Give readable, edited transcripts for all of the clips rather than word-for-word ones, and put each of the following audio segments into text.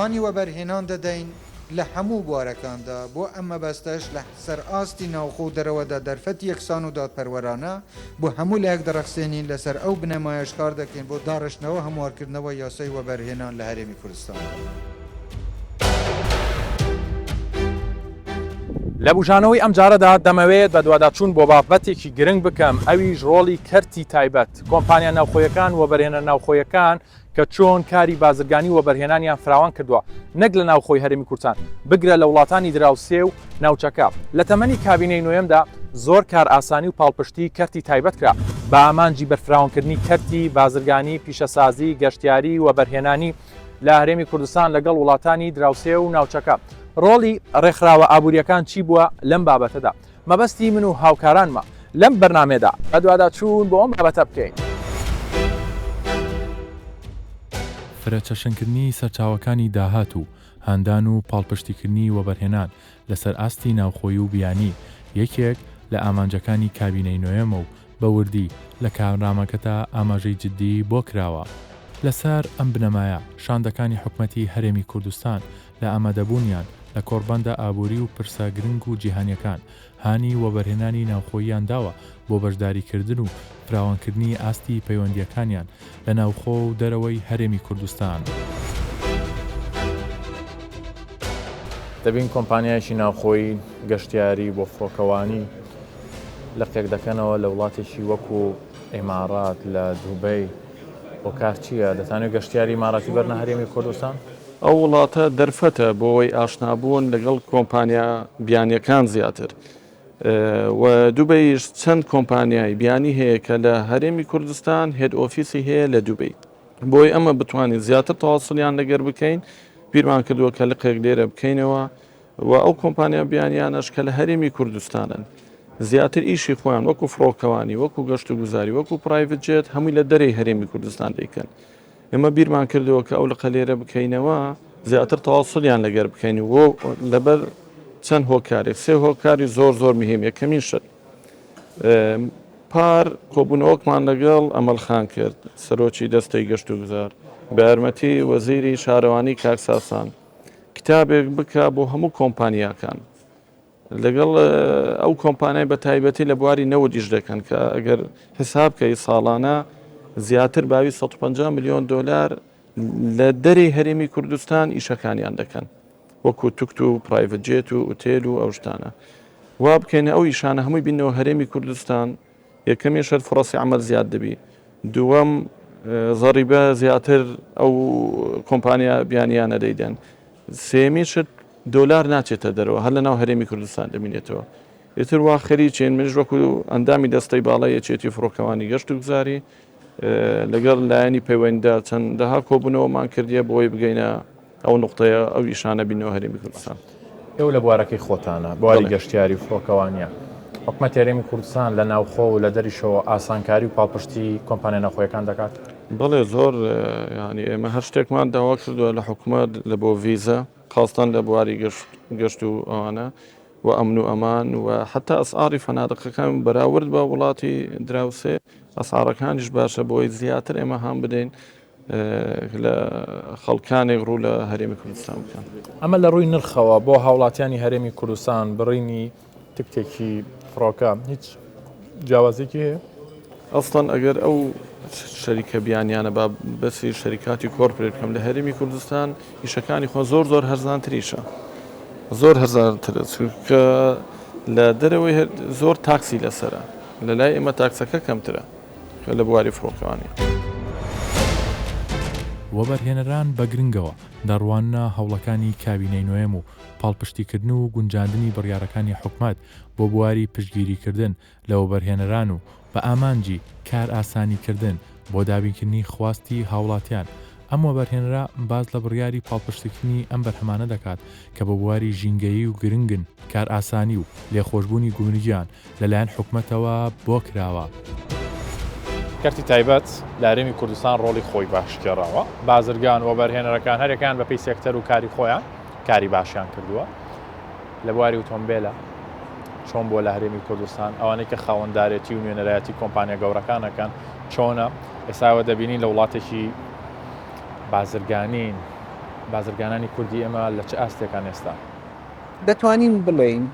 هانی وەبەرهێنان دەدەین لە هەموو بوارەکاندا بۆ ئەمە بەستەش لە سەر ئاستی ناوخۆ دەرەوەدا دەرفەت یەکسان و دادپەروەرانە بۆ هەموو لایەک دەڕەخسێنین لەسەر ئەو بنەمایەش کار دەکەین بۆ داڕشتنەوە هەموارکردنەوە یاسای وەبەرهێنان لە هەرێمی کوردستان. لە بژانەوەی ئەم جارەدا دەمەوێت بە دوواداچوون بۆ بابەتێکی گرنگ بکەم، ئەویش ڕۆڵی کەرتی تایبەت کۆمپانیا ناوخۆیەکان وەبەرهێنە ناوخۆیەکان کە چۆن کاری بازرگانی وەبەرهێنانیان فراوان کردووە نەک لە ناوخۆی هەرێمی کوردستان بگرە لە وڵاتانی دراوسێ و ناوچەکە. لە تەمەنی کابینەی نوێمدا زۆر کار ئاسانی و پاڵپشتی کەرتی تایبەت کرا بە ئامانجی بەرفراوانکردنی کەرتی بازرگانی، پیشەسازی، گەشتیاری وەبەرهێنانی لە هەرێمی کوردستان لەگەڵ وڵاتانی دراوسێ و ناوچەکە. ڕۆڵی ڕێکخراوە ئابوووریەکان چی بووە لەم بابەتەدا؟ مەبەستی من و هاوکارانمە لەم بەرنامێدا بە دوواداچوون بۆ ئەم بابەتە بکەین. فرەچەشنکردنی سەرچاوەکانی داهات و هاندان و پاڵپشتیکردنی وەبەرهێنان لەسەر ئاستی ناوخۆی و بیانی یەکێک لە ئامانجەکانی کابینەی نوێمە و بە وردی لە کارنامەکەدا ئاماژەی جددی بۆ کراوە. لەسەر ئەم بنەمایە شاندەکانی حکومەتی هەرێمی کوردستان لە ئامادەبوونیان لە کۆڕبەندە ئابووری و پرسە گرنگ و جیهانیەکان هانی وەبەرهێنانی ناوخۆییان داوە بۆ بەشداریکردن و فراوانکردنی ئاستی پەیوەندیەکانیان لە ناوخۆ و دەرەوەی هەرێمی کوردستان. دەبین کۆمپانیایشی ناوخۆی گەشتیاری بۆ فڕۆکەوانی لە قێک دەکەنەوە لە وڵاتێکی وەکو ئیمارات لە دووبەی بۆ کار چییە؟ دەتانێت گەشتیاری ئیماراتی بەرنە هەرێمی کوردستان؟ ئەو وڵاتە دەرفەتە بۆی ئاشنابوون لەگەڵ کۆمپانیا بیانیەکان زیاتر و دووبەیش چەند کۆمپانیای بیانی هەیە کە لە هەرێمی کوردستان هێد ئۆفیسی هەیە لە دووبەی. بۆی ئەمە بتوانین زیاتر تەواصلیان لەگەر بکەین، بیرمان کردووە کە لە قێک لێرە بکەینەوە و ئەو کۆمپانیا بیانیانەش کە لە هەرێمی کوردستانن زیاتر ئیشی خۆیان وەکو فڕۆکەوانی، وەکو گەشت و گوزاری، وەکو پرایڤت جێت هەمووی لە دەرەی هەرێمی کوردستان دەیکەن. ئێمە بیرمان کردەوە کە ئەو لە قەلێرە بکەینەوە زیاتر تەواصلیان لەگەر بکەین و لەبەر چەند هۆکارێک سێ هۆکاری زۆر زۆر مهم. یەکەمین شت پار کۆبوونەوەکمان لەگەڵ ئەمەلخان کرد، سەرۆکی دەستەی گەشت و گوزار بە یارمەتی وەزیری شارەوانی کاک ساسان کتابێک بکە بۆ هەموو کۆمپانیاکان لەگەڵ ئەو کۆمپانیای بە تایبەتی لە بواری نەوەدیش دەکەن کە ئەگەر حسابکەی ساڵانە زیاتر باوی 150 میلیۆن دلار لە دەرەی هەرێمی کوردستان ئیشەکانیان دەکەن وەکو توکت و پرایڤت جێت و ئوتێل و ئەو شتانە. وا بکەینە ئەو ئیشانە هەمووی بینەوە هەرێمی کوردستان. یەکەمی شەرت فڕەسی عەمەل زیاد دەبی، دووەم زەریبە زیاتر ئەو کۆمپانیا بیانیانە دەیدەن، سێمی شت دۆلار ناچێتە دەرەوە هەر لە ناو هەرێمی کوردستان دەبینێتەوە. ئیتر وا خەریکین منش وەکو ئەندامی دەستەی باڵای یەکێتی فڕۆکەوانی گەشت و گوزاری لەگەڵ لایەنی پەیوەندیدا چەندەها کۆبوونەوەمان کردیە بۆی بگەینە ئەو نقطەیە ئەو ئیشانە بینەوە هەرێمی کوردستان. ئێوە لە بوارەکەی خۆتانە بواری گەشتیاری و فڕۆکەوانیە حکومەتی هەرێمی کوردستان لە ناوخۆ و لە دەریشەوە ئاسانکاری و پاڵپشتی کۆمپانیا ناوخۆیەکان دەکات؟ بەڵێ زۆر ینی ئێمە هەر شتێکمان داوا کردووە لە حکومەت لە بۆ ڤیزە خاستان لە بواری گەشت و ئەوانە و ئەمن و ئەمان و حتا ئەسعاری فەنادقەکان بەراورد بە وڵاتی دراوسێ ئەسعارەکانیش باشە بۆی زیاتر ئێمە هەم بدەین لە خەڵکانێک ڕوو لە هەرێمی کوردستان بکەن. ئەمە لە ڕووی نرخەوە بۆ هاوڵاتیانی هەرێمی کوردستان بڕینی تکتێکی فڕۆکە هیچ جیاوازێکی هەیە؟ ئەستان ئەگەر ئەو شەریکە بیانیانە با بەسی شەریکاتی کۆرپۆرێت بکەم لە هەرێمی کوردستان ئیشەکانی خۆ زۆر زۆر هەرزانتریشە، زۆر هەرزانترە کە لە دەرەوەی زۆر تاکسی لەسرە، لە لای ئێمە تاکسەکە کەمترە لە بواری فڕۆکەوانی. وەبەرهێنەران بە گرنگەوە داڕوانە هەوڵەکانی کابینەی نوێم و پاڵپشتیکردن و گونجاندنی بڕیارەکانی حکومەت بۆ بواری پشتگیریکردن لە وەبەرهێنەران و بە ئامانجی کار ئاسانیکردن بۆ دابینکردنی خواستی هاوڵاتیان. ئەم وەبەرهێنەرە باز لە بڕیاری پاڵپشتیکردنی ئەم بەرهەمانە دەکات کە بە بواری ژینگەیی و گرنگن کار ئاسانی و لێخۆشببوونی گومرگیان لەلایەن حکومەتەوە بۆ کراوە. کەرتی تایبەت لە هەرێمی کوردستان ڕۆڵی خۆی باشکێڕاوە، بازرگان و وەبەرهێنەرەکان هەرێکان بەپێی سێکتەر و کاری خۆیان کاری باشیان کردووە. لە بواری ئۆتۆمبیلە چۆن بۆ لە هەرێمی کوردستان ئەوانەی کە خاوەنددارێتی و نوێنەرایەتی کۆمپانیا گەورەکانەکەن چۆنە ئێستاوە دەبینین لە وڵاتێکی بازرگانین بازرگانانی کوردی ئێمە لە چه ئاستێکان ئێستا؟ دەتوانین بڵێین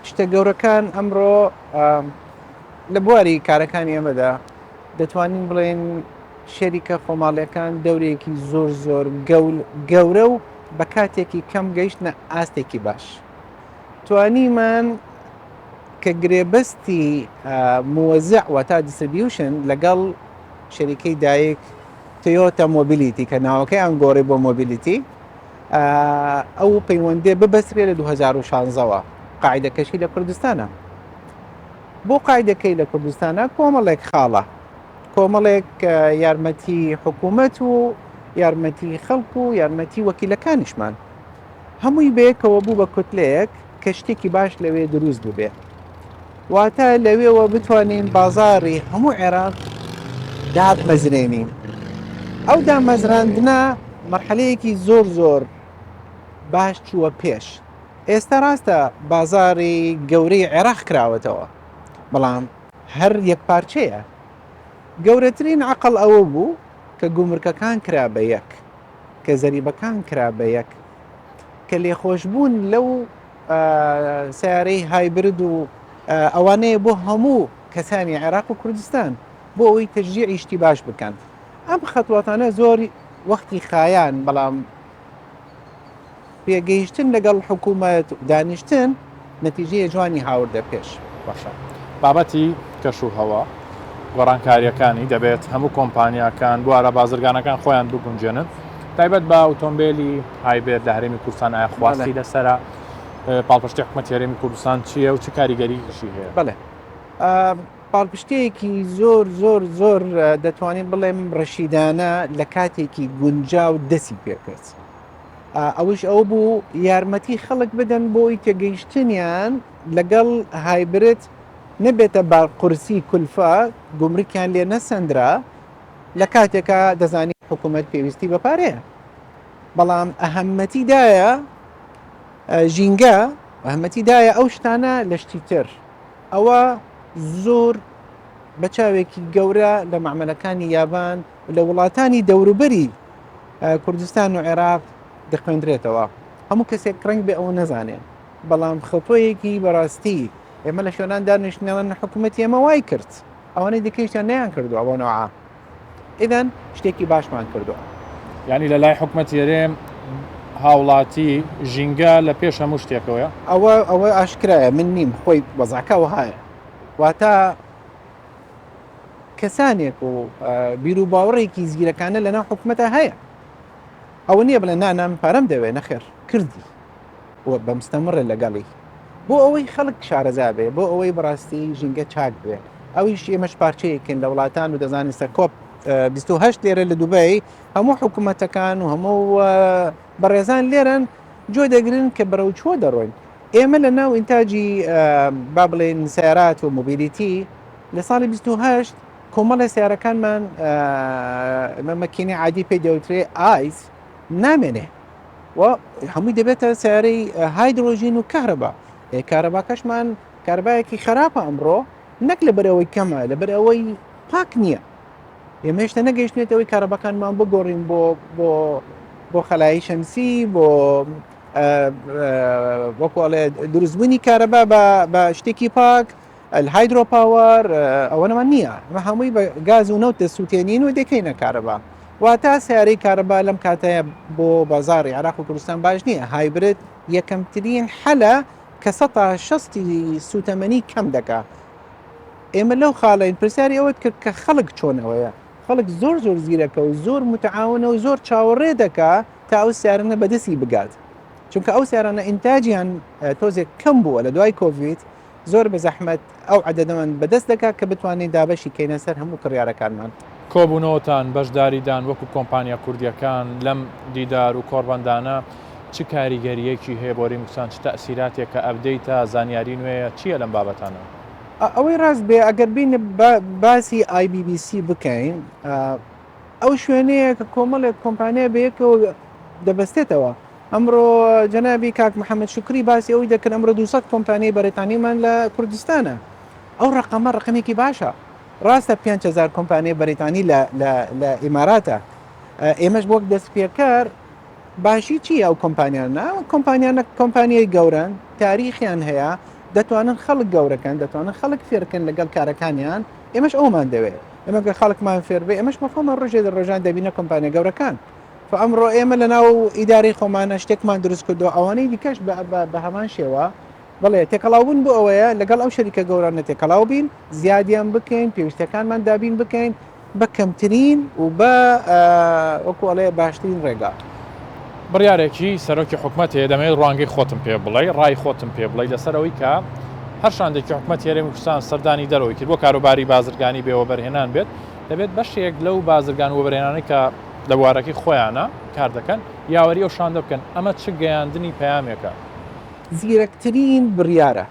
شتە گەورەکان ئەمڕۆ لە بواری کارەکانی ئێمەدا دەتوانین بڵێن شەریکە خۆماڵیەکان دەورێکی زۆر گەورە و بە کاتێکی کەم گەیشتنە ئاستێکی باش. توانیمان کە گرێبەستی موەزع و تا دیستریبیوشن لەگەڵ شەریکەی دایک تۆیۆتا مۆبیلیتی کە ناوەکەی ئەم گۆڕی بۆ مۆبیلیتی ئەو پەیوەندێ ببەسرێ لە 2016ەوە قاعدەکەشی لە کوردستانە. بۆ قاعدەکەی لە کوردستانە کۆمەڵێک خاڵە، کۆمەڵێک یارمەتی حکوومەت و یارمەتی خەڵک و یارمەتی وەکیلەکانیشمان هەمووی بەیەکەوە بوو بە کوتلەیەک کە شتێکی باش لەوێ دروست ببێ، واتە لەوێەوە بتوانین بازاڕی هەموو عێراق دامەزرێنین. ئەو دامەزراندنە مەرحەلەیەکی زۆر باش چووە پێش. ئێستا ڕاستە بازاڕی گەورەی عێراق کراوەتەوە، بەڵام هەر یەک پارچەیە. گەورەترین عەقڵ ئەوە بوو کە گومرکەکان کرا بە یەک، کە زەریبەکان کرا بە یەک، کە لێخۆشبوون لەو سیارەی هایبرد و ئەوانەیە بۆ هەموو کەسانی عێراق و کوردستان بۆ ئەوەی تەشجیعی شتی باش بکەن. ئەم خەتواتانە زۆر وەختی خایان، بەڵام پێگەیشتن لەگەڵ حکوومەت دانیشتن نەتیجەیە جوانی هاوردە پێش. باشە بابەتی کەش و هەوا گۆڕانکاریەکانی دەبێت هەموو کۆمپانیاکان بوارە بازرگانەکان خۆیان بگونجێنن تایبەت بە ئۆتۆمبیلی هایبر لە هەرێمی کوردستان ئایا خواستی لەسرە پاڵپشتی حکومەت هەرێمی کوردستان چییە و چ کاریگەریشی هەیە؟ بەڵێ پاڵپشتەیەکی زۆر دەتوانین بڵێم ڕەشیدانە لە کاتێکی گونجاو دەسی پێکرد. ئەوش ئەو بوو یارمەتی خەڵک بدەن بۆی تێگەیشتنیان لەگەڵ هایبرت نەبێتە باقورسی کولفە گومرکیان لێ نەسەندرا لە کاتێکە دەزانی حکوومەت پێویستی بە پارەیە، بەڵام ئەهەمەتیدایە ژینگە ئەهەمەتیدایە ئەو شتانە لە شتی تر. ئەوە زۆر بە چاوێکی گەورە لە مەعمەلەکانی یابان لە وڵاتانی دەوروبەری کوردستان و عێراق دەخوێندرێتەوە. هەموو کەسێک ڕنگ بێ ئەوە نەزانێن، بەڵام خەتۆیەکی بەڕاستی ئێمە لە شوێنان دانیشتنەوەن حکوومەتی ئێمە وای کرد، ئەوانەی دیکەیشتیان نەیان کردو ئەوەنەوە ئیدەن شتێکی باشمان کردووە. یعنی لە لای حکوومەتی هەرێم هاوڵاتی ژینگە لە پێش هەموو شتێکەوەیە؟ ئەوە ئاشکرایە، من نیم خۆی وەزعکەوە هایە، واتە کەسانێک و بیر و باوەڕێکی زیرەکانە لەناو حکوومەتە هەیە. ئەوە نییە بڵێ نانام پارەم دەوێت نەخێر کردی بە مستەمڕە لەگەڵی بۆ ئەوەی خەڵک شارەزا بێ، بۆ ئەوەی بەڕاستی ژینگە چاک بێ. ئەویش ئێمەش پارچەیەکن لە وڵاتان و دەزانین سەر کۆپ 28 لێرە لە دووبەی هەموو حکوومەتەکان و هەموو بەڕێزان لێرن جۆ دەگرن کە بەرەو چۆ دەڕۆین. ئێمە لە ناو ئینتاجی با بڵێن سیارات و مۆبیلیتی لە ساڵی 28 کۆمەڵە سیارەکانمان مەکینەی عادی پێی دەوترێ ئایس نامێنێ و هەمووی دەبێتە سیارەی هایدرۆژین و کارەبا. کارەباکەشمان کارەبایەکی خراپە ئەمڕۆ، نەک لە بەرەوەی کەمە، لە بەرەوەی پاک نییە. ئێمە هێشتا نەگەیشتێتەوەی کارەباکانمان بگۆڕین بۆ خەلایی شەمسی، بۆ وەکوڵێ دروستبوونی کارەبا بە شتێکی پاک، هایدرۆ پاوەر ئەوەنەمان نییە. ئەمە هەمووی بە گاز و نەوت دەسووتێنین و دەکەینە کارەبا. واتە سیارەی کارەبا لەم کاتەیە بۆ بازاڕی عێراق و کوردستان باش نییە. هایبرد یەکەمترین حەلە کە 160 سوتەمەنی کەم دەکا. ئێمە لەو خاڵین پرسیاری ئەوەت کرد کە خەڵک چۆنەوەیە. خەڵک زۆر زیرەکە و زۆر متعاونە و زۆر چاوەڕێ دەکا تا ئەو سیارانە بەدەستی بگات، چونکە ئەو سیارانە ئینتاجیان تۆزێک کەم بووە لە دوای کۆڤید، زۆر بە زەحمەت ئەو عەدەدەمان بەدەست دەکات کە بتوانین دابەشی کەینە سەر هەموو کڕیارەکانمان. کۆبوونەوەتان بەشداریدان وەکو کۆمپانیا کوردیەکان لەم دیدار و کۆڕبەندانە چ کاریگەریەکی هەیە بۆ ڕیموسان، چ تەئسیراتێک کە ئەبدەیتە زانیاری نوێیە چییە لەم بابەتانە؟ ئەوەی ڕاست بێ ئەگەر بینە باسی IBBC بکەین، ئەو شوێنەیە کە کۆمەڵێک کۆمپانیا بەیەکەوە دەبەستێتەوە. ئەمڕۆ جەنابی کاک محەممەد شکری باسی ئەوی دەکەن ئەمڕۆ 200 کۆمپانیای بەریتانیمان لە کوردستانە. ئەو ڕقەمە ڕقمێکی باشە. ڕاستە 5,000 کۆمپانیای بەریتانی لە ئیماراتە، ئێمەش بۆک دەست پێکار باشی چی ئەو کۆمپانیانە کۆمپانیانە کۆمپانیای گەورن تاریخیان هەیە دەتوانن خەڵک گەورەکەن دەتوانن خەڵک فێرکەن لەگەڵ کارەکانیان ئێمەش ئەومان دەوێت ئێمەگە خەڵکمان فێربێ ئێمەش مەفهومە ڕۆژێ ڕۆژان دەبینە کۆمپانیا گەورەکان ئەمڕۆ ئێمە لە ناو ئیدارەی خۆمانە شتێکمان دروست کردو ئەوانەی دیکەش بە هەمان شێوە بڵێ تێکەڵاوبوون بۆ ئەوەیە لەگەڵ ئەو شەریکە گەورانە تێکەڵاو بین زیادیان بکەین پێویستەکانمان دابین بکەین بە کەمترین و بە وەکوڵێ باشترین ڕێگا بڕیارێکی سەرۆکی حکومەت هەیە دەمەوێت ڕوانگەی خۆتم پێ بڵێ ڕای خۆتم پێ بڵێ لەسەرەوەی کە هەر شاندێکی حکومەت هێرێمی کوردستان سەردانی دەرەوەی کرد بۆ کاروباری بازرگانی بێوەبەرهێنان بێت دەبێت بەشێک لەو بازرگان وەبەرهێنانەی کە لە بوارەکەی خۆیانە کار دەکەن یاوەری ئەو شاندە بکەن ئەمە چ گەیاندنی پەیامێکە زیرەکترین بڕیارە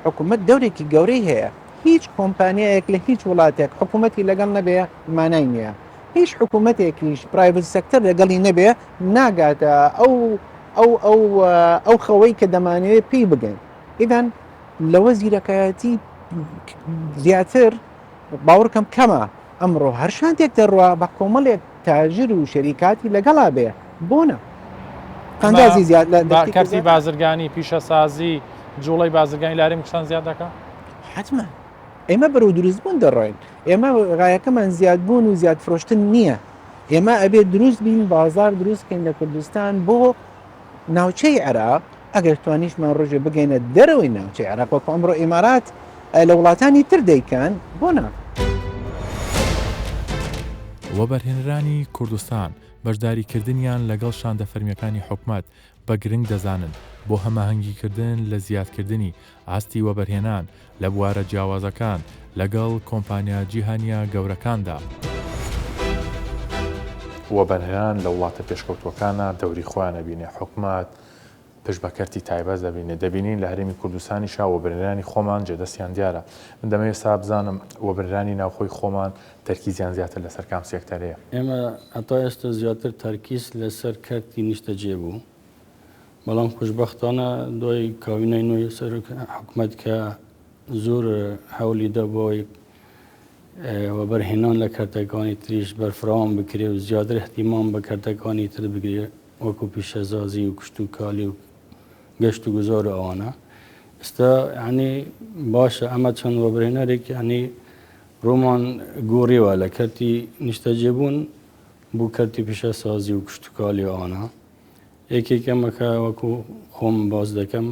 حکوومەت دەورێکی گەورەی هەیە هیچ کۆمپانیایەک لە هیچ وڵاتێک حکوومەتی لەگەڵ نەبێ مانای نییە هیچ حکوومەتێکیش پرایڤەت سەکتەر لەگەڵی نەبێ ناگاتە ئەو خەوەی کە دەمانوێت پێی بگەین ئیدان لەوە زیرەکایەتی زیاتر باوەڕکەم کەمە ئەمڕۆ هەر شانتێک دەڕوا بە کۆمەڵێک تاژر و شەریکاتی لەگەڵا بێ بۆنە قەندازی زیاد کەرتی بازرگانی پیشەسازی جوڵەی بازرگانی لارێ کوردستان زیاد دەکە حتمما ئێمە بەرەو دروستبوون دەڕۆین ئێمە ڕایەکەمان زیادبوون و زیاد فرۆشتن نییە ئێمە ئەبێت دروست بین بازار دروستکەین لە کوردستان بۆ ناوچەی عێراق ئەگەر توانیشمان ڕۆژێ بگەینە دەرەوەی ناوچەی عێراق وەکو ئەمڕۆ ئیمارات لە وڵاتانی تر دەیکەن بۆنە وەبەرهێنرانی کوردستان بەشداریکردنیان لەگەڵ شاندە فەرمیەکانی حکومەت بە گرنگ دەزانن بۆ هەماهەنگیکردن لە زیادکردنی ئاستی وەبەرهێنان لە بوارە جیاوازەکان لەگەڵ کۆمپانیا جیهانیا گەورەکاندا. وەبەرهێنان لە وڵاتە پێشکەوتوەکانە دەوری خۆیانە بینێ حکومەت پشت بە کەرتی تایبەت دەبینین لە هەرێمی کوردستانی شا وەبەرهێنانی خۆمان جێدەستیان دیارە من دەمەوێت سا بزانم وەبەرهێنانی ناوخۆی خۆمان تەرکیزیان زیاتر لەسەر کام سێکتەرەیە ئێمە ئەتا ئێستا زیاتر تەرکیز لەسەر کەرتی نیشتەجێ بوو بەڵام خوشبەختانە دوای کاوینەی نوێی سەر حکومەت کە زۆر هەولی دا بۆی وەبەرهێنان لە کەرتەکانی تریش بەرفراوان بکرێ و زیاتر احتیمام بە کەرتەکانی تر بگرێ وەکو پیشەسازی و کشتوکالی و گەشت و گوزار ئەوانە ئێستا ینی باشە ئەمە چەند وەبەرهێنەرێک ینی ڕۆمان گۆڕیوە لە کەرتی نیشتەجێبوون بۆ کەرتی پیشەسازی و کشتوکالی ئەوانە یەکێک ئەمەکە وەکو خۆم باز دەکەم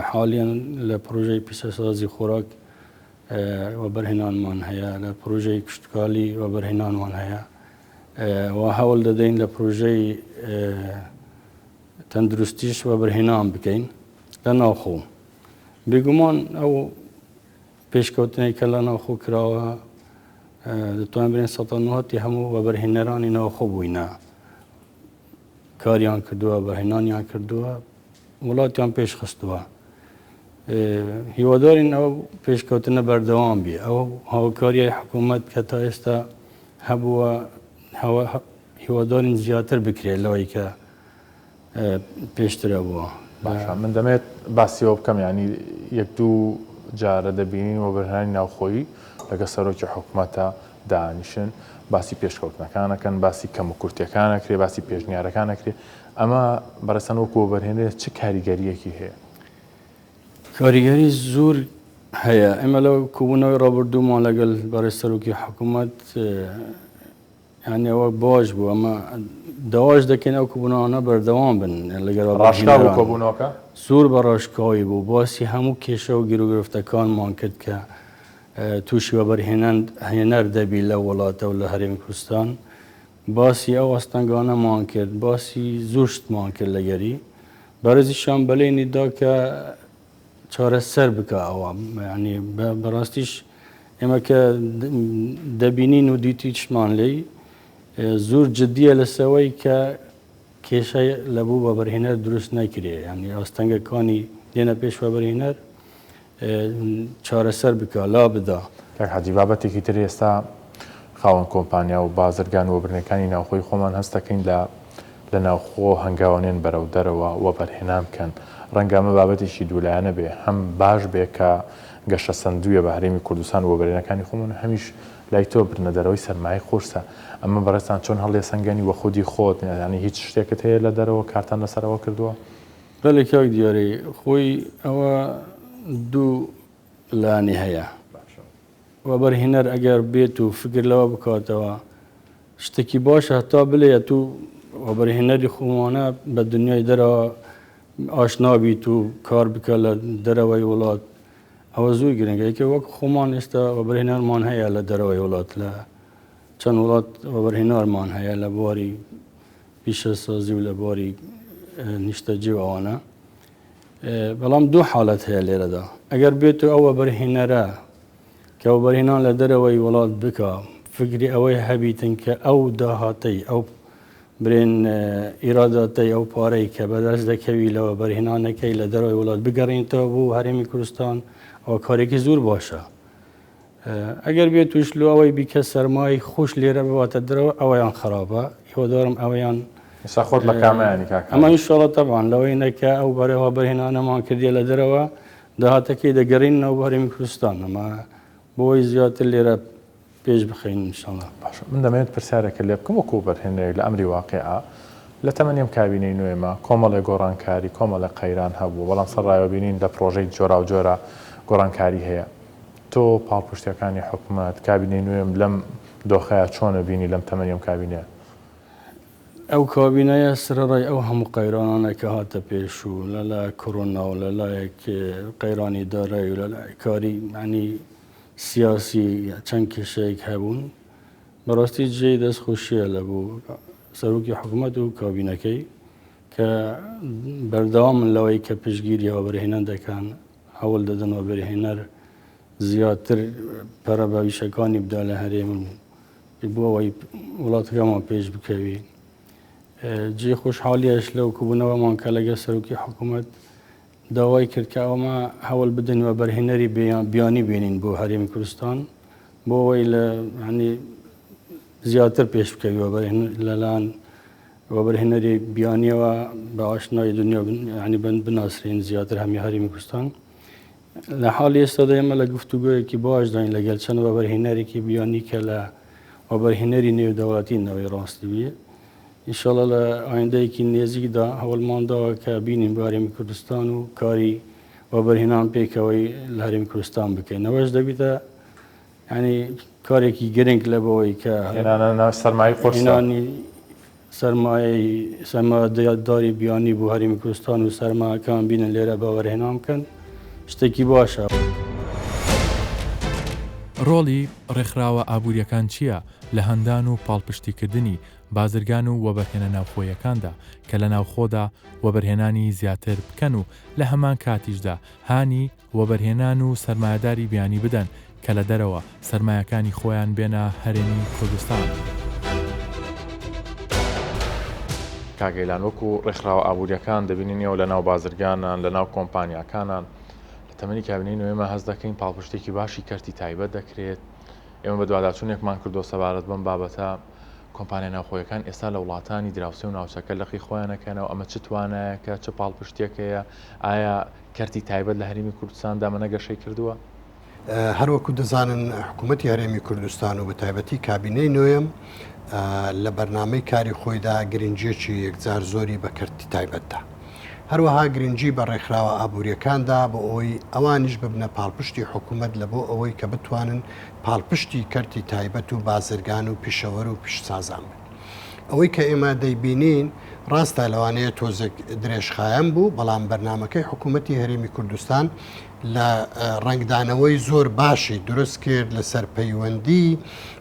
حالیان لە پرۆژەی پیشەسازی خۆراک وەبەرهێنانمان هەیە لە پرۆژەی کشتوکالی وەبەرهێنانمان هەیە و هەوڵ دەدەین لە پرۆژەی تەندروستیش وەبەرهێنان بکەین لە ناوخۆ بێگومان ئەو پێشکەوتنەی کە لە ناوخۆ کراوە دەتوانین بڵێن ١٩٠ هەموو وەبەرهێنەرانی ناوخۆ بووینە کاریان کردووە بەرهێنانیان کردووە وڵاتیان پێشخستووە هیوادارین ئەو پێشکەوتنە بەردەوام بێ ئەو هاوکاریای حکوومەت کە تا ئێستا هەبووە هیوادارین زیاتر بکرێت لەوەی کە پێشترە بووە باشە من دەمێت باسیەوە بکەم ینی یەک دوو جارە دەبینین وەبەرهێنانی ناوخۆیی لەگە سەرۆکی حکوومەتە دانیشن باسی پێشکەوتنەکانەکەن باسی کەم و کورتەکانەکرێ باسی پێشنیارەکانەکرێ ئەمە بەڕێستان وەکو وەبەرهێنەر چ کاریگەریەکی هەیە کاریگەری زۆر هەیە ئێمە لەو کوبوونەوەی ڕابردوومان لەگەڵ بەڕێز سەرۆکی حکوومەت یانەوە باش بوو ئەمە داواش دەکەین ئەو کوبوونەوانە بەردەوام بن لەگەڵ کۆبوونەوەکە زۆر بە ڕاشکاوی بوو باسی هەموو کێشە و گیرۆگرفتەکانمان کرد کە تووشی وەبەرهێنەر دەبی لە وڵاتە و لە هەرێمی کوردستان باسی ئەو ئەستەنگانەمان کرد باسی زۆر شتمان کرد لەگەری بەڕێزیشان بەلێنیدا کە چارەسەر بکە ئەوە ینی بەڕاستیش ئێمە کە دەبینین و دیتی چشمان لێی زۆر جددیە لەسەوەی کە کێشەی لەبوو وەبەرهێنەر دروست نەکرێ ینی ئەستەنگەکانی دێنە پێش وەبەرهێنەر چارەسەر بکە لا بدا حەجی بابەتێکی تر ئێستا خاوەن کۆمپانیا و بازرگان وەبرنەکانی ناوخۆی خۆمان هەست دەکەین لە ناوخۆ هەنگاوانێن بەرەو دەرەوە وەبەرهێنان بکەن ڕەنگەمە بابەتێکی دوولایەنە بێ هەم باش بێ کە گەشە سندویە بە هەرێمی کوردستان وەبەرهێنەکانی خۆمان هەمیش لای تۆ برنە دەرەوەی سەرمایە قورسە ئەمە بەڕێستان چۆن هەڵێ سەنگەنی وە خودی خۆت ینی هیچ شتێکت هەیە لە دەرەوە کارتان لەسەرەوە کردووە بەڵێ کاک دیارەی خۆی ئەوە دوو لانی هەیە و بەرهێنەر ئەگەر بێت و فکر لەوە بکاتەوە شتێکی باشە تا بڵێ تو وەبەرهێنەری خۆمانە بە دنیای دەرەوە ئاشنابیت و کار بکە لە دەرەوەی وڵات ئەوە زۆر گرنگەیەکە وەک خۆمان ئێستا وەبەرهێنەرمان هەیە لە دەرەوەی وڵات لە چەند وڵات وەبەرهێنەرمان هەیە لە بواری پیشەسازی و لە بواری نیشتەجێ و ئەوانە بەڵام دوو حالەت هەیە لێرەدا ئەگەر بێت و ئەو وەبەرهێنەرە کە وەبەرهێنان لە دەرەوەی وڵات بکە فکری ئەوەی هەبیتن کە ئەو داهاتەی ئەو برێن ئیراداتی ئەو پارەی کە بەدەست دەکەوی لەوە بەرهێنانەکەی لە دەرەوەی وڵات بگەڕێنیتەوە بۆ هەرێمی کوردستان ئەوە کارێکی زۆر باشە ئەگەر بێت توش لە ئەوەی بیکە سەرمای خۆش لێرە بواتە دەرەوە ئەوەیان خراپە هیوادارم ئەوەیان خۆت لە کامەیانی کاکە ئەمە ئینشاڵڵا تەبعان لەوەی نەکە ئەو بەرەوە بەرهێنانەمان کردیە لە دەرەوە داهاتەکەی دەگەڕێنەوە بۆ هەرێمی کوردستان ئەمە بۆی زیاتر لێرە پێش بخەین ئینشاڵڵا باش من دەمەوێت پرسیارێکە لێ بکەم وەکو بەرهێنەرێک لە ئەمری واقعە لە تەمەنیم کابینەی نوێمە کۆمەڵی گۆڕانکاری کۆمەڵە قەیران هەبوو بەڵام سەرڕایەوە بینین لە پرۆژەی جۆرا و جۆرە گۆڕانکاری هەیە تۆ پاڵپشتیەکانی حکوومەت کابینەی نوێم لەم دۆخەیە چۆنە بینی لەم تەمەنیم کابینەیە ئەو کابینەیە سرەڕای ئەو هەموو قەیرانانە کە هاتە پێش و لەلای کۆڕۆنا و لەلایەک قەیرانی دارایی و لەلای کاری ینی سیاسی چەند کێشەیەک هەبوون بەڕاستی جێی دەستخۆشیە لە بوو سەرۆکی حکوومەت و کابینەکەی کە بەردەوامن لەوەی کە پشتگیری وەبەرهێنان دەکەن هەوڵ دەدەنەوە بەرهێنەر زیاتر پەرە بەویشەکانی بدا لە هەرێمن بۆ ئەوەی وڵاتەکەمان پێش بکەوی جێ خۆشحالیەش لەو کوبوونەوەمان کە لەگە سەرۆکی حکوومەت داوای کرد کە ئەومە هەوڵ بدەن وە بەرهێنەری بیانی بێنین بۆ هەرێمی کوردستان بۆ ئەوەی لە ینی زیاتر پێش بکەوی لەلاەن وەبەرهێنەری بیانیەوە بە ئاشنای دنیا ینی بناسرین زیاتر هەمی هەرێمی کوردستان لە حاڵی ئێستادا ئێمە لە گفتوگویەکی باش داین لەگەل چەند وەبەرهێنەرێکی بیانی کە لە وەبەرهێنەری نێودەوڵەتی نەوەی ڕاستیویە ئینشاڵڵا لە ئایندەیەکی نێزیکدا هەوڵمانداوە کە بینین بە هەرێمی کوردستان و کاری وەبەرهێنان پێکەوەی لە هەرێمی کوردستان بکەین ئەوەش دەبیتە ینی کارێکی گرنگ لە بەوەی کە سەرمای قورسانی سەرمایەداری بیانی بۆ هەرێمی کوردستان و سەرمایەکان بینن لێرە بە وەرهێنان بکەن شتێکی باشە. ڕۆڵی ڕێکخراوە ئابوووریەکان چییە لە هەندان و پاڵپشتیکردنی بازرگان و وەبەرهێنە ناوخۆیەکاندا کە لە ناوخۆدا وەبەرهێنانی زیاتر بکەن و لە هەمان کاتیشدا هانی وەبەرهێنان و سەرمایەداری بیانی بدەن کە لە دەرەوە سەرمایەکانی خۆیان بێنە هەرێمی کوردستان. کاگەیلان وەکو ڕێکخراوە ئابوووریەکان دەبینینەوە لە ناو بازرگانان لە ناو کۆمپانیاکانان لە تەمەنی کابینەی نوێمە هەست دەکەین پاڵپشتێکی باشی کەرتی تایبەت دەکرێت ئێمە بە دوواداچوونێکمان کردو سەبارەت بەم بابەتە کۆمپانیا ناوخۆیەکان ئێستا لە وڵاتانی دراوسێ و ناوچەکە لەقی خۆیانەکەنەوە ئەمە چ توانایەکە چه پاڵپشتێکەیە ئایا کەرتی تایبەت لە هەرێمی کوردستاندا منە گەشەی کردووە؟ هەروەکو دەزانن حکوومەتی هەرێمی کوردستان و بە تایبەتی کابینەی نوێم لە بەرنامەی کاری خۆیدا گرنگجێکی یەکجار زۆری بە کەرتی تایبەتدا هەروەها گرنگجی بە ڕێکخراوە ئابوووریەکاندا بۆ ئەوەی ئەوانیش ببنە پاڵپشتی حکوومەت لە بۆ ئەوەی کە بتوانن پاڵپشتی کەرتی تایبەت و بازرگان و پیشەوەر و پیشسازان بن ئەوەی کە ئێمە دەیبینین ڕاستە لەوانەیە تۆزێک درێژخایەن بوو بەڵام بەرنمەکەی حکوومەتی هەرێمی کوردستان لە ڕنگدانەوەی زۆر باشی دروست کرد لەسەر پەیوەندی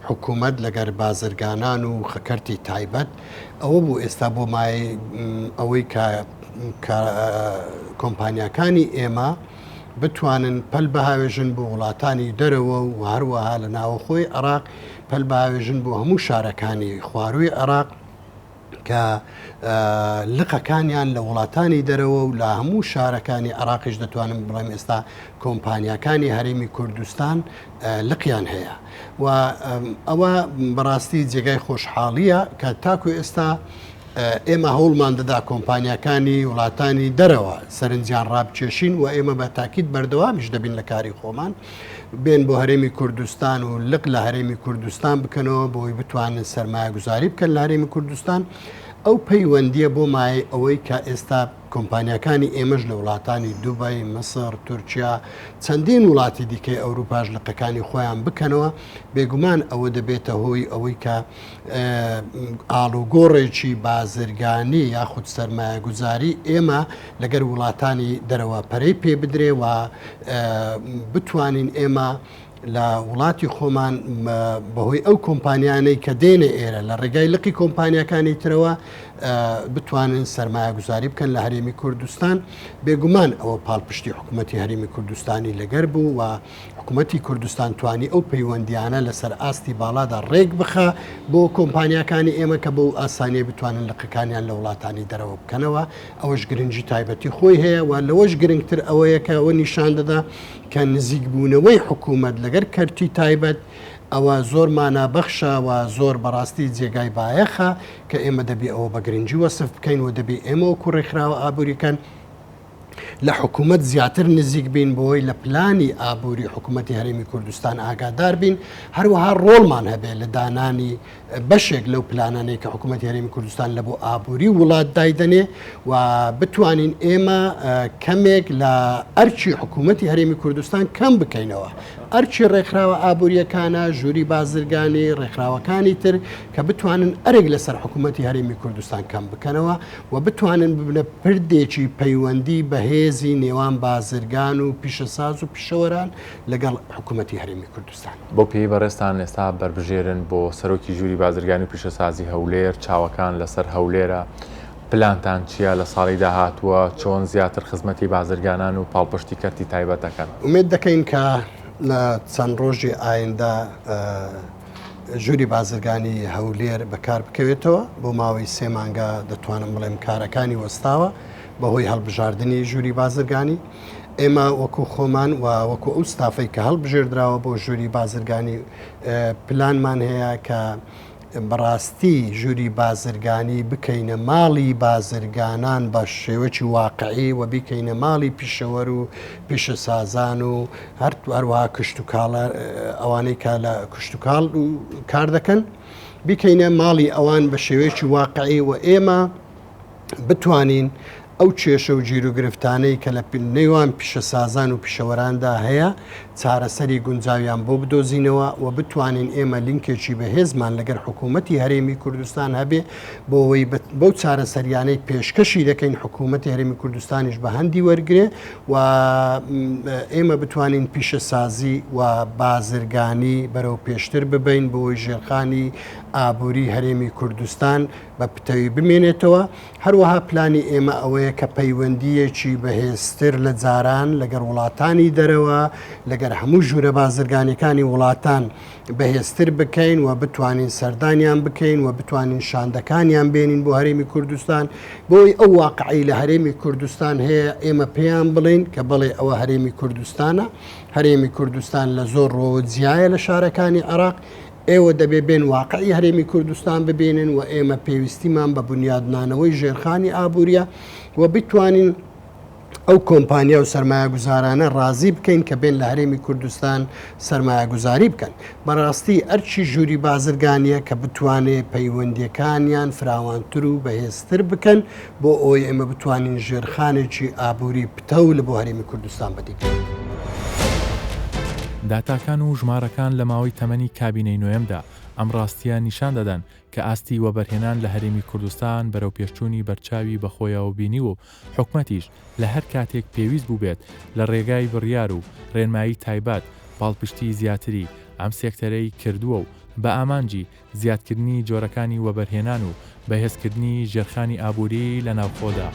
حکوومەت لەگەر بازرگانان و خەکەرتی تایبەت ئەوە بوو ئێستا بۆ مای ئەوەی کە کۆمپانیاکانی ئێمە بتوانن پەل بەهاوێژن بۆ وڵاتانی دەرەوە و هەروەها لە ناوەخۆی عێراق پەل بەهاوێژن بۆ هەموو شارەکانی خواروی عێراق کە لقەکانیان لە وڵاتانی دەرەوە و لە هەموو شارەکانی عێراقیش دەتوانم بڵێم ئێستا کۆمپانیاکانی هەرێمی کوردستان لقیان هەیە و ئەوە بەڕاستی جێگای خۆشحاڵیە کە تاکو ئێستا ئێمە هەوڵمان دەدا کۆمپانیەکانی وڵاتانی دەرەوە سەرنجیان ڕابکێشین و ئێمە بە تاکید بەردەوامیش دەبین لە کاری خۆمان بێن بۆ هەرێمی کوردستان و لق لە هەرێمی کوردستان بکەنەوە بۆی بتوانن سەرمایە گوزاری بکەن لە هەرێمی کوردستان ئەو پەیوەندیە بۆ مای ئەوەی کە ئێستا کۆمپانیەکانی ئێمەش لە وڵاتانی دووبای مەسر تورکیا چەندین وڵاتی دیکەی ئەوروپاش لقەکانی خۆیان بکەنەوە بێگومان ئەوە دەبێتە هۆی ئەوەی کە ئاڵوگۆڕێکی بازرگانی یاخود سەرمایە گوزاری ئێمە لەگەر وڵاتانی دەرەوە پەرەی پێ بدرێ و بتوانین ئێمە لە وڵاتی خۆمان بەهۆی ئەو کۆمپانیانەی کە دێنە ئێرە لە ڕێگای لقی کۆمپانیەکانی ترەوە بتوانن سەرمایە گوزاری بکەن لە هەرێمی کوردستان بێگومان ئەوە پاڵپشتی حکوومەتی هەرێمی کوردستانی لەگەر بوو و حکوومەتی کوردستان توانی ئەو پەیوەندیانە لەسەر ئاستی باڵادا ڕێک بخە بۆ کۆمپانیەکانی ئێمە کە بۆ ئاسانیە بتوانن لقەکانیان لە وڵاتانی دەرەوە بکەنەوە ئەوەش گرنگی تایبەتی خۆی هەیە و لەوەش گرنگتر ئەوەیە کە ئەوە نیشان دەدا کە نزیک بوونەوەی حکوومەت لەگەر کەرتی تایبەت ئەوە زۆر مانابەخشە و زۆر بەڕاستی جێگای بایەخە کە ئێمە دەبێ ئەوە بە گرنگی وەسف بکەین و دەبێ ئێمە وەکو ڕێکخراوە ئابووریکەن لە حکوومەت زیاتر نزیک بین بۆی لە پلانی ئابووری حکوومەتی هەرێمی کوردستان ئاگادار بین هەروەها ڕۆڵمان هەبێ لە دانانی بەشێک لەو پلانانەی کە حکوومەتی هەرێمی کوردستان لە بۆ ئابووری وڵات دایدەنێ و بتوانین ئێمە کەمێک لە ئەرچی حکوومەتی هەرێمی کوردستان کەم بکەینەوە ئەرچی ڕێکخراوە ئابوووریەکانە ژووری بازرگانی ڕێکخراوەکانی تر کە بتوانن ئەرێک لەسەر حکوومەتی هەرێمی کوردستان کەم بکەنەوە و بتوانن ببنە پردێکی پەیوەندی بەهێزی نێوان بازرگان و پیشەساز و پیشەوەران لەگەڵ حکوومەتی هەرێمی کوردستان بۆ پێی بەڕێستان ئێستا بربژێرن بۆ سەرۆکی ژووری بازرگانی و پیشەسازی هەولێر چاوەکان لەسەر هەولێرە پلانتان چییە لە ساڵی داهاتووە چۆن زیاتر خزمەتی بازرگانان و پاڵپشتی کەرتی تایبەتەکەن ومێت دەکەین کە لە چەند ڕۆژی ئایندا ژووری بازرگانی هەولێر بەکار بکەوێتەوە بۆ ماوەی 3 مانگە دەتوانم بڵێم کارەکانی وەستاوە بەهۆی هەڵبژاردننی ژووری بازرگانی ئێمە وەکو خۆمان و وەکو ئەو ستافەی کە هەڵبژێردراوە بۆ ژووری بازرگانی پلانمان هەیە کە بەڕاستی ژووری بازرگانی بکەینە ماڵی بازرگانان بە شێوەی واقعی و بیکەینە ماڵی پیشەوەر و پیشەسازان و هەروەها کشتتوکاڵە ئەوانەی کە لە کشتتوکاڵ کار دەکەن بیکەینە ماڵی ئەوان بە شێوەیەکی واقعی و ئێمە بتوانین ئەو کێشە و گیر و گرفتانەی کە لە نێوان پیشەسازان و پیشەوەراندا هەیە چارەسەری گونجاویان بۆ بدۆزینەوە و بتوانین ئێمە لینکێکی بەهێزمان لەگەر حکوومەتی هەرێمی کوردستان هەبێ بۆەوەی بەو چارەسەریانەی پێشکەشی دەکەین حکوومەتی هەرێمی کوردستانیش بە هەندی وەرگێ و ئێمە بتوانین پیشەسازی و بازرگانی بەرەو پێشتر ببین بۆی ژێرخانی ئابووری هەرێمی کوردستان بە پتەوی بمێنێتەوە هەروەها پلانی ئێمە ئەوەیە کە پەیوەندیەکی بەهێزتر لە جاران لەگەر وڵاتانی دەرەوە لەگەر هەموو ژوورە بازرگانیەکانی وڵاتان بەهێزتر بکەین و بتوانین سەردانیان بکەین و بتوانین شاندەکانیان بێنین بۆ هەرێمی کوردستان بۆی ئەو واقعی لە هەرێمی کوردستان هەیە ئێمە پێیان بڵین کە بڵێ ئەوە هەرێمی کوردستانە هەرێمی کوردستان لە زۆر ڕۆجیایە لە شارەکانی عێراق ئێوە دەبێ بێن واقعی هەرێمی کوردستان ببێنن و ئێمە پێویستیمان بە بنیادنانەوەی ژێرخانی ئابووریە و بتوانین ئەو کۆمپانیا و سەرمایە گوزارانە ڕازی بکەین کە بێن لە هەرێمی کوردستان سەرمایە گوزاری بکەن بەڕاستی ئەرچی ژووری بازرگانیە کە بتوانێت پەیوەندیەکانیان فراوانتر و بەهێزتر بکەن بۆ ئەوی ئێمە بتوانین ژێرخانێکی ئابووری پتە لە بۆ هەرێمی کوردستان بەدیکەین. داتاکان و ژمارەکان لە ماوەی تەمەنی کابینەی نوێمدا ئەم ڕاستیە نیشان دەدەن کە ئاستی وەبەرهێنان لە هەرێمی کوردستان بەرەو پێشچوونی بەرچاوی بەخۆیەوە بینی و حکومەتیش لە هەر کاتێک پێویست بوو بێت لە ڕێگای بڕیار و ڕێنمایی تایبەت پاڵپشتی زیاتری ئەم سێکتەرەی کردووە و بە ئامانجی زیادکردنی جۆرەکانی وەبەرهێنان و بەهێزکردنی ژێرخانی ئابووری لە ناوخۆدا.